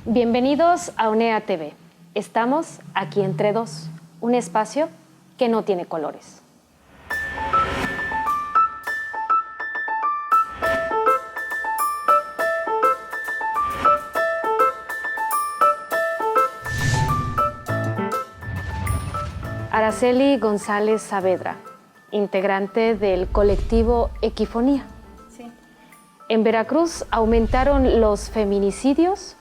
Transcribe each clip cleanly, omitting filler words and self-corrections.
Bienvenidos a UNEA TV. Estamos aquí entre dos, un espacio que no tiene colores. Araceli González Saavedra, integrante del colectivo Equifonía. Sí. ¿En Veracruz aumentaron los feminicidios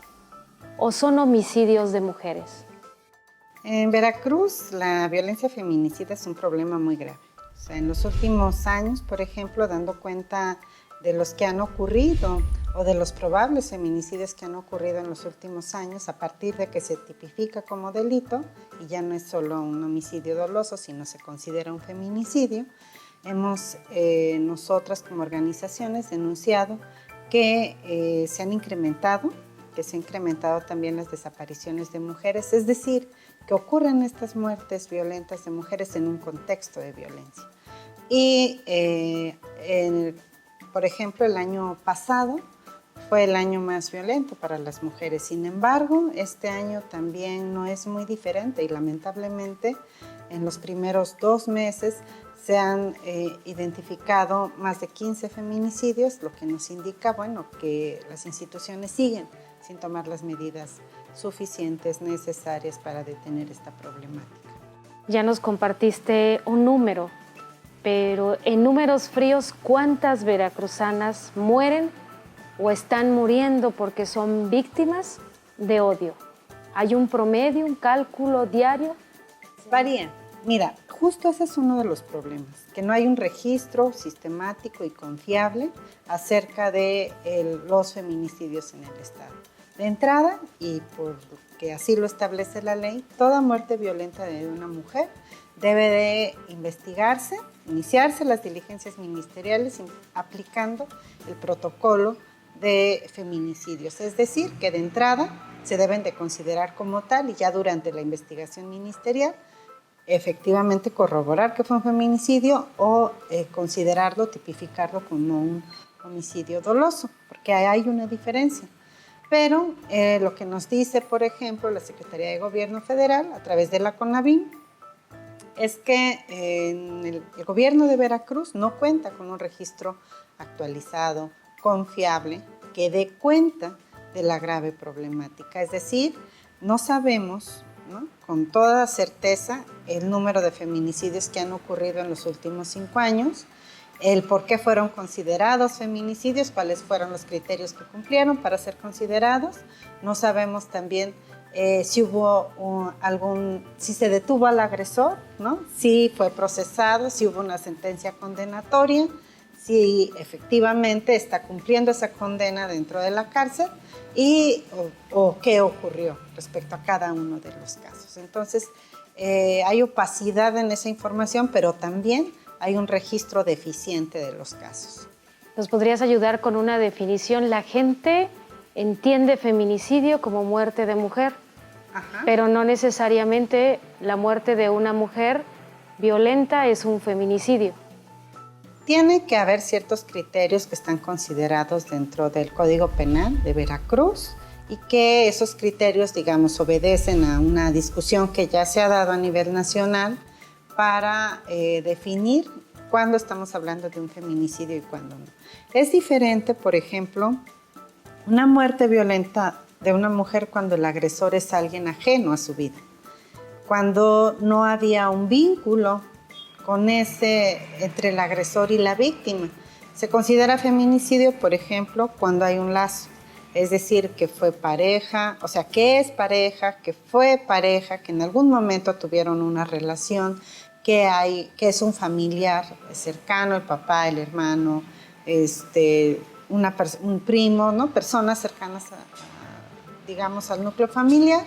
o son homicidios de mujeres? En Veracruz, la violencia feminicida es un problema muy grave. O sea, en los últimos años, por ejemplo, dando cuenta de los que han ocurrido o de los probables feminicidios que han ocurrido en los últimos años, a partir de que se tipifica como delito y ya no es solo un homicidio doloso, sino se considera un feminicidio, hemos nosotras como organizaciones denunciado que se han incrementado también las desapariciones de mujeres, es decir, que ocurren estas muertes violentas de mujeres en un contexto de violencia. Y, por ejemplo, el año pasado fue el año más violento para las mujeres. Sin embargo, este año también no es muy diferente y lamentablemente en los primeros 2 meses se han identificado más de 15 feminicidios, lo que nos indica, bueno, que las instituciones siguen sin tomar las medidas suficientes, necesarias para detener esta problemática. Ya nos compartiste un número, pero en números fríos, ¿cuántas veracruzanas mueren o están muriendo porque son víctimas de odio? ¿Hay un promedio, un cálculo diario? Varía. Mira, justo ese es uno de los problemas, que no hay un registro sistemático y confiable acerca de los feminicidios en el Estado. De entrada, y porque así lo establece la ley, toda muerte violenta de una mujer debe de investigarse, iniciarse las diligencias ministeriales aplicando el protocolo de feminicidios. Es decir, que de entrada se deben de considerar como tal y ya durante la investigación ministerial efectivamente corroborar que fue un feminicidio o considerarlo, tipificarlo como un homicidio doloso, porque hay una diferencia. Pero lo que nos dice, por ejemplo, la Secretaría de Gobierno Federal a través de la CONAVIM es que el gobierno de Veracruz no cuenta con un registro actualizado, confiable, que dé cuenta de la grave problemática. Es decir, no sabemos, ¿no?, con toda certeza el número de feminicidios que han ocurrido en los últimos 5 años, el por qué fueron considerados feminicidios, cuáles fueron los criterios que cumplieron para ser considerados. No sabemos también si hubo si se detuvo al agresor, ¿no?, si fue procesado, si hubo una sentencia condenatoria, si efectivamente está cumpliendo esa condena dentro de la cárcel o qué ocurrió respecto a cada uno de los casos. Entonces, hay opacidad en esa información, pero también hay un registro deficiente de los casos. ¿Nos podrías ayudar con una definición? La gente entiende feminicidio como muerte de mujer, pero no necesariamente la muerte de una mujer violenta es un feminicidio. Tiene que haber ciertos criterios que están considerados dentro del Código Penal de Veracruz y que esos criterios, digamos, obedecen a una discusión que ya se ha dado a nivel nacional para definir cuándo estamos hablando de un feminicidio y cuándo no. Es diferente, por ejemplo, una muerte violenta de una mujer cuando el agresor es alguien ajeno a su vida, cuando no había un vínculo entre el agresor y la víctima. Se considera feminicidio, por ejemplo, cuando hay un lazo, es decir, que fue pareja, o sea, que es pareja, que fue pareja, que en algún momento tuvieron una relación, que es un familiar cercano, el papá, el hermano, un primo, ¿no?, personas cercanas digamos, al núcleo familiar.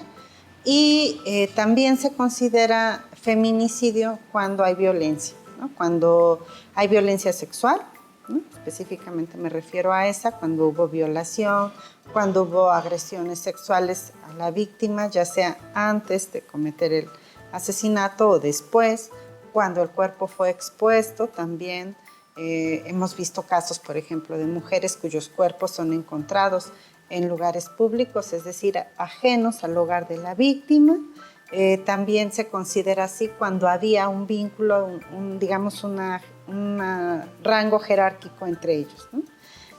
Y también se considera feminicidio cuando hay violencia, ¿no?, cuando hay violencia sexual, ¿no?, específicamente me refiero a esa, cuando hubo violación, cuando hubo agresiones sexuales a la víctima, ya sea antes de cometer el asesinato o después, cuando el cuerpo fue expuesto también. Hemos visto casos, por ejemplo, de mujeres cuyos cuerpos son encontrados en lugares públicos, es decir, ajenos al hogar de la víctima. También se considera así cuando había un vínculo, digamos, un rango jerárquico entre ellos, ¿no?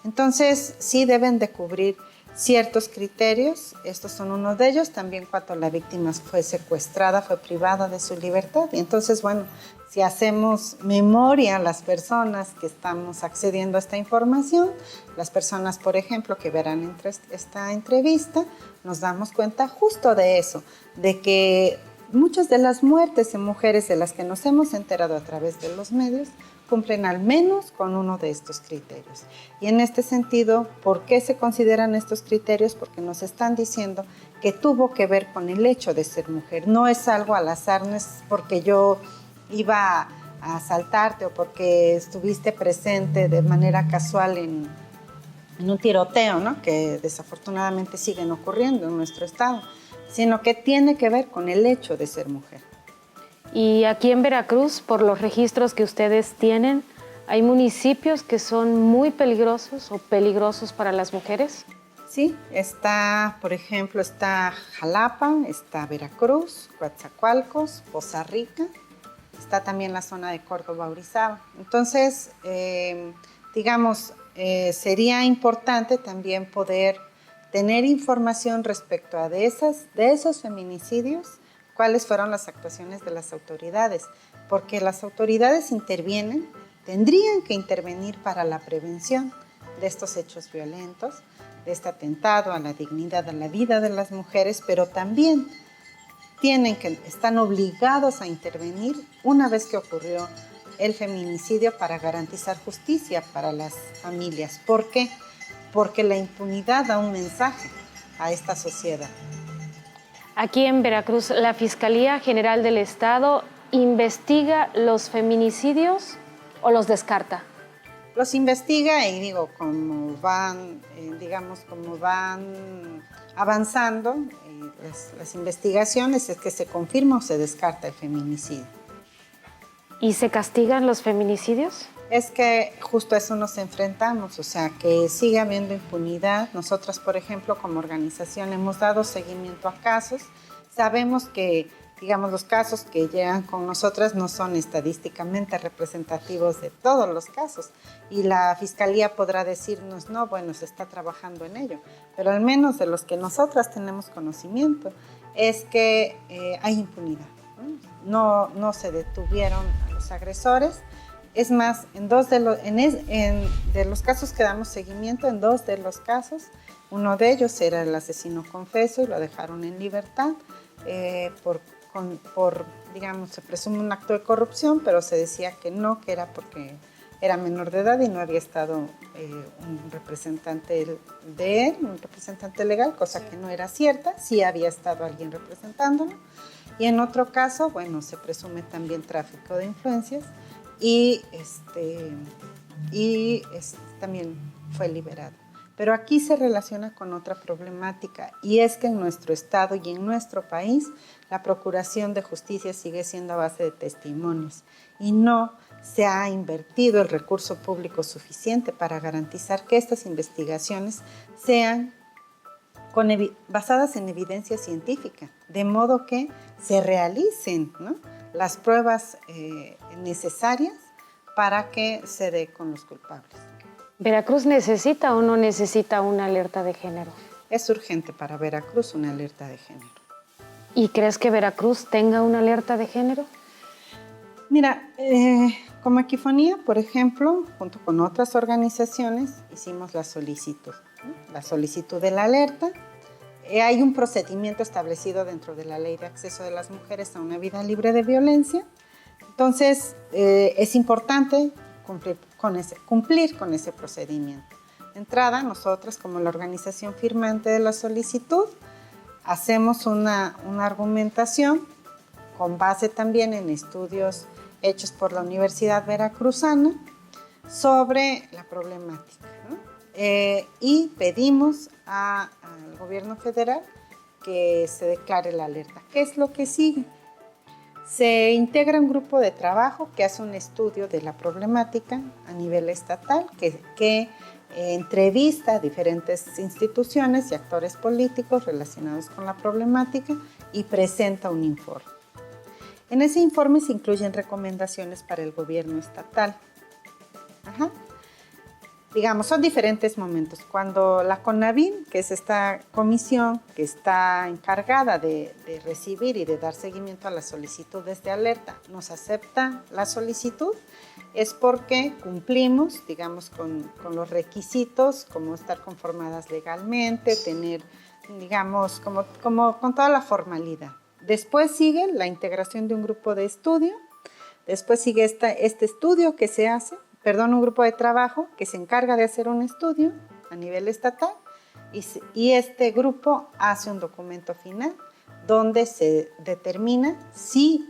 Entonces, sí deben de cubrir ciertos criterios, estos son uno de ellos, también cuando la víctima fue secuestrada, fue privada de su libertad. Y entonces, bueno, si hacemos memoria a las personas que estamos accediendo a esta información, las personas, por ejemplo, que verán esta entrevista, nos damos cuenta justo de eso, de que muchas de las muertes en mujeres de las que nos hemos enterado a través de los medios cumplen al menos con uno de estos criterios. Y en este sentido, ¿por qué se consideran estos criterios? Porque nos están diciendo que tuvo que ver con el hecho de ser mujer. No es algo al azar, no es porque yo iba a asaltarte o porque estuviste presente de manera casual en un tiroteo, ¿no? Que desafortunadamente siguen ocurriendo en nuestro estado, sino que tiene que ver con el hecho de ser mujer. Y aquí en Veracruz, por los registros que ustedes tienen, ¿hay municipios que son muy peligrosos o peligrosos para las mujeres? Sí, por ejemplo, está Jalapa, está Veracruz, Coatzacoalcos, Poza Rica, está también la zona de Córdoba, Orizaba. Entonces, digamos, sería importante también poder tener información respecto a de esos feminicidios, cuáles fueron las actuaciones de las autoridades, porque las autoridades tendrían que intervenir para la prevención de estos hechos violentos, de este atentado a la dignidad, a la vida de las mujeres, pero también están obligados a intervenir una vez que ocurrió el feminicidio para garantizar justicia para las familias. ¿Por qué? Porque la impunidad da un mensaje a esta sociedad. Aquí en Veracruz, la Fiscalía General del Estado investiga los feminicidios o los descarta. Los investiga y como van avanzando las investigaciones, es que se confirma o se descarta el feminicidio. ¿Y se castigan los feminicidios? Es que justo a eso nos enfrentamos, o sea, que sigue habiendo impunidad. Nosotras, por ejemplo, como organización hemos dado seguimiento a casos. Sabemos que, los casos que llegan con nosotras no son estadísticamente representativos de todos los casos. Y la Fiscalía podrá decirnos, no, bueno, se está trabajando en ello. Pero al menos de los que nosotras tenemos conocimiento, es que hay impunidad, ¿no? No se detuvieron a los agresores. Es más, de los casos que damos seguimiento, en 2 de los casos, uno de ellos era el asesino confeso y lo dejaron en libertad se presume un acto de corrupción, pero se decía que no, que era porque era menor de edad y no había estado un representante de él, un representante legal, cosa que no era cierta, sí había estado alguien representándolo. Y en otro caso, se presume también tráfico de influencias, y también fue liberado. Pero aquí se relaciona con otra problemática, y es que en nuestro estado y en nuestro país la procuración de justicia sigue siendo a base de testimonios y no se ha invertido el recurso público suficiente para garantizar que estas investigaciones sean basadas en evidencia científica, de modo que se realicen, ¿no?, las pruebas necesarias para que se dé con los culpables. ¿Veracruz necesita o no necesita una alerta de género? Es urgente para Veracruz una alerta de género. ¿Y crees que Veracruz tenga una alerta de género? Mira, como Equifonía, por ejemplo, junto con otras organizaciones, hicimos la solicitud, ¿no?, la solicitud de la alerta. Hay un procedimiento establecido dentro de la Ley de Acceso de las Mujeres a una Vida Libre de Violencia. Entonces, es importante cumplir con ese procedimiento. De entrada, nosotros, como la organización firmante de la solicitud, hacemos una argumentación con base también en estudios hechos por la Universidad Veracruzana sobre la problemática, ¿no? Y pedimos al gobierno federal que se declare la alerta. ¿Qué es lo que sigue? Se integra un grupo de trabajo que hace un estudio de la problemática a nivel estatal, que entrevista a diferentes instituciones y actores políticos relacionados con la problemática y presenta un informe. En ese informe se incluyen recomendaciones para el gobierno estatal. Digamos, son diferentes momentos. Cuando la CONAVIM, que es esta comisión que está encargada de recibir y de dar seguimiento a las solicitudes de alerta, nos acepta la solicitud, es porque cumplimos, digamos, con los requisitos, como estar conformadas legalmente, tener, digamos, como con toda la formalidad. Después sigue la integración de un grupo de estudio, después sigue este estudio que se hace, un grupo de trabajo que se encarga de hacer un estudio a nivel estatal y este grupo hace un documento final donde se determina si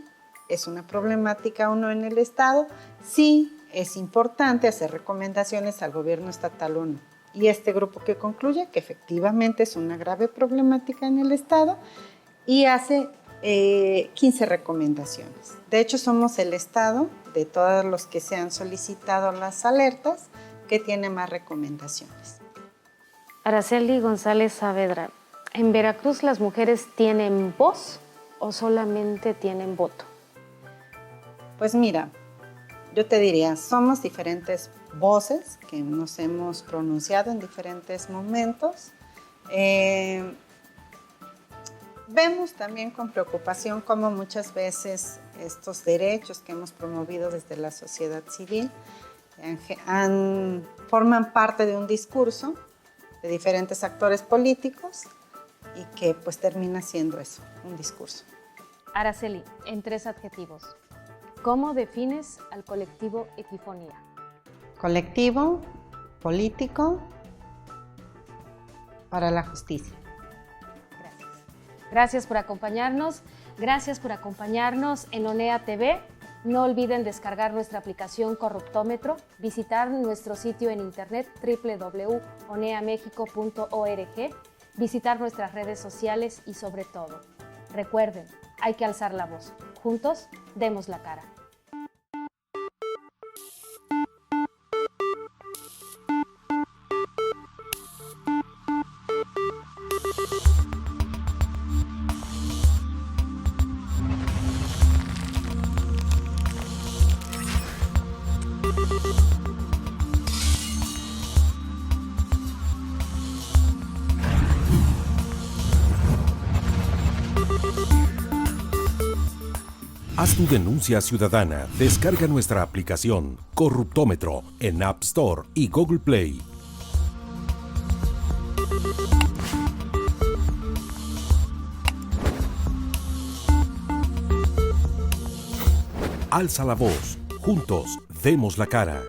es una problemática o no en el Estado, si es importante hacer recomendaciones al gobierno estatal o no. Y este grupo que concluye que efectivamente es una grave problemática en el Estado y hace 15 recomendaciones. De hecho, somos el Estado, de todos los que se han solicitado las alertas, que tiene más recomendaciones. Araceli González Saavedra, ¿en Veracruz las mujeres tienen voz o solamente tienen voto? Pues mira, yo te diría, somos diferentes voces que nos hemos pronunciado en diferentes momentos. Vemos también con preocupación cómo muchas veces estos derechos que hemos promovido desde la sociedad civil forman parte de un discurso de diferentes actores políticos y que pues termina siendo eso, un discurso. Araceli, en 3 adjetivos, ¿cómo defines al colectivo Equifonía? Colectivo, político, para la justicia. Gracias por acompañarnos. Gracias por acompañarnos en ONEA TV. No olviden descargar nuestra aplicación Corruptómetro, visitar nuestro sitio en internet www.oneamexico.org, visitar nuestras redes sociales y sobre todo, recuerden, hay que alzar la voz. Juntos, demos la cara. Haz tu denuncia ciudadana. Descarga nuestra aplicación Corruptómetro en App Store y Google Play. Alza la voz. Juntos, demos la cara.